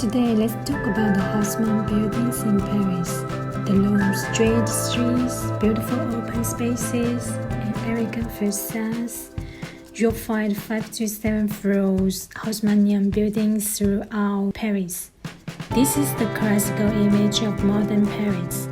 Today, let's talk about the Haussmann buildings in Paris. The long straight streets, beautiful open spaces, and elegant facades. You'll find 5 to 7 floors Haussmannian buildings throughout Paris. This is the classical image of modern Paris.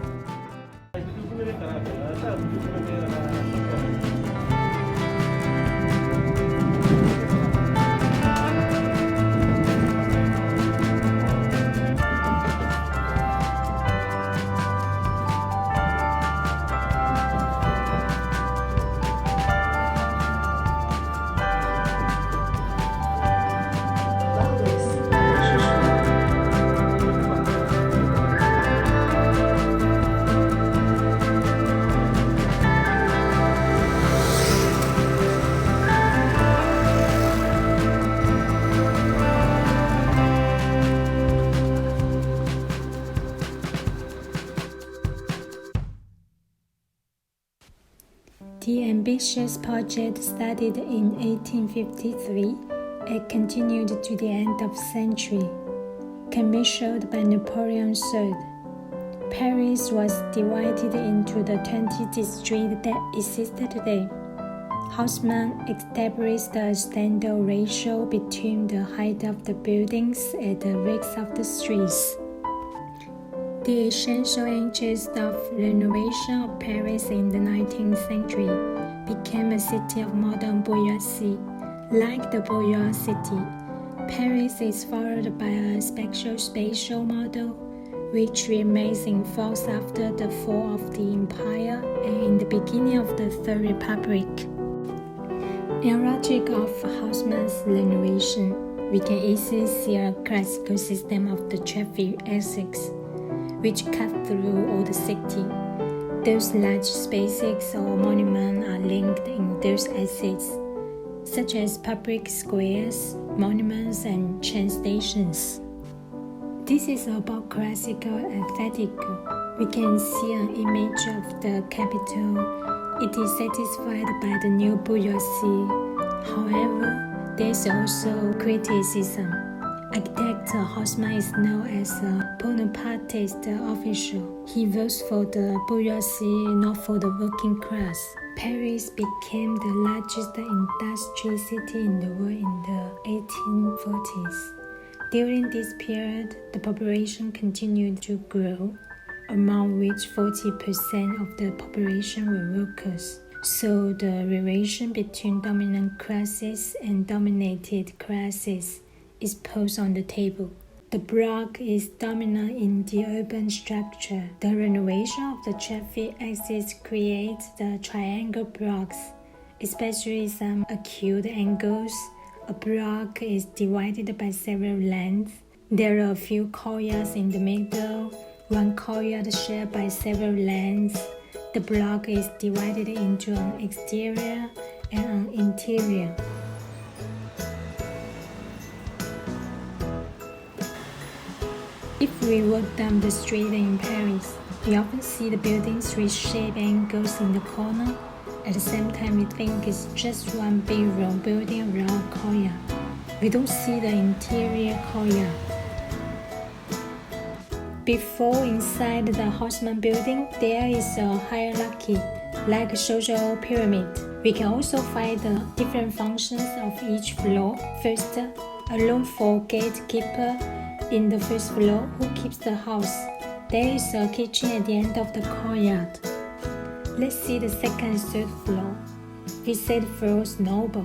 The ambitious project started in 1853 and continued to the end of the century. Commissioned by Napoleon III, Paris was divided into the 20 districts that exist today. Haussmann established a standard ratio between the height of the buildings and the width of the streets. The essential interest of renovation of Paris in the 19th century became a city of modern bourgeoisie. Like the bourgeois city, Paris is followed by a spatial model, which remains in force after the fall of the empire and in the beginning of the Third Republic. In logic of Haussmann's renovation, we can easily see a classical system of the traffic exits, which cut through all the city. Those large spaces or monuments are linked in those exits, such as public squares, monuments, and train stations. This is about classical aesthetic. We can see an image of the capital. It is satisfied by the new bourgeoisie. However, there is also criticism. Architect Haussmann is known as a Bonapartist official. He votes for the bourgeoisie, not for the working class. Paris became the largest industrial city in the world in the 1840s. During this period, the population continued to grow, among which 40% of the population were workers. So the relation between dominant classes and dominated classes is posed on the table. The block is dominant in the urban structure. The renovation of the traffic exits creates the triangle blocks, especially some acute angles. A block is divided by several lanes. There are a few courtyards in the middle, one courtyard shared by several lanes. The block is divided into an exterior and an interior. If we walk down the street in Paris, we often see the buildings with sharp angles in the corner. At the same time, we think it's just one big round building around a courtyard. We don't see the interior courtyard. Before inside the Haussmann building, there is a hierarchy, like a social pyramid. We can also find the different functions of each floor. First, a room for gatekeeper in the first floor who keeps the house. There is a kitchen at the end of the courtyard. Let's see the second and third floor. We say the floor is noble.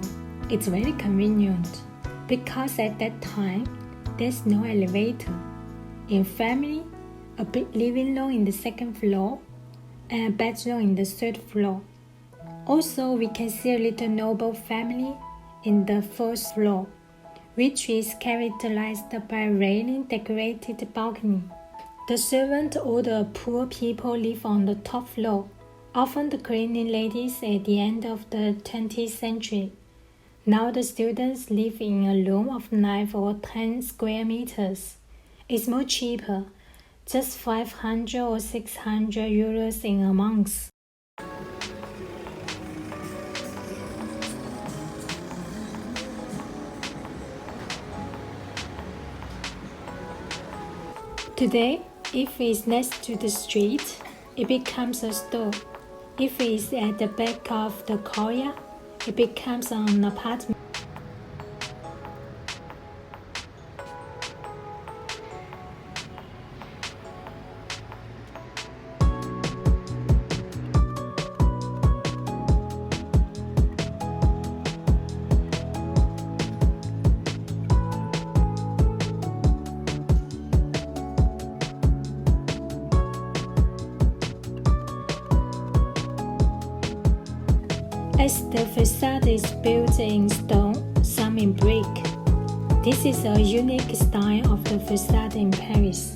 It's very convenient because at that time there's no elevator. In family, a big living room in the second floor and a bedroom in the third floor. Also, we can see a little noble family in the first floor, which is characterized by a railing decorated balcony. The servant or the poor people live on the top floor, often the cleaning ladies at the end of the 20th century. Now the students live in a room of 9 or 10 square meters. It's more cheaper, just 500 or 600 euros in a month. Today, if it's next to the street, it becomes a store. If it's at the back of the courtyard, it becomes an apartment. As the facade is built in stone, some in brick. This is a unique style of the facade in Paris.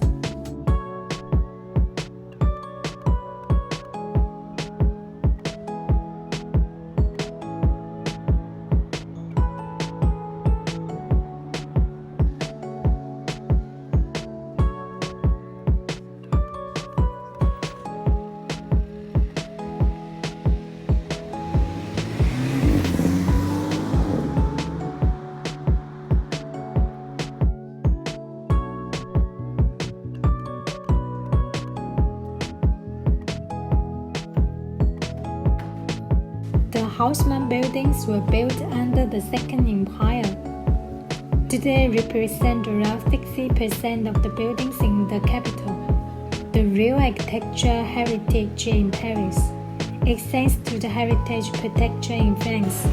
The Haussmann buildings were built under the Second Empire. Today represent around 60% of the buildings in the capital. The real architecture heritage in Paris extends to the heritage architecture in France.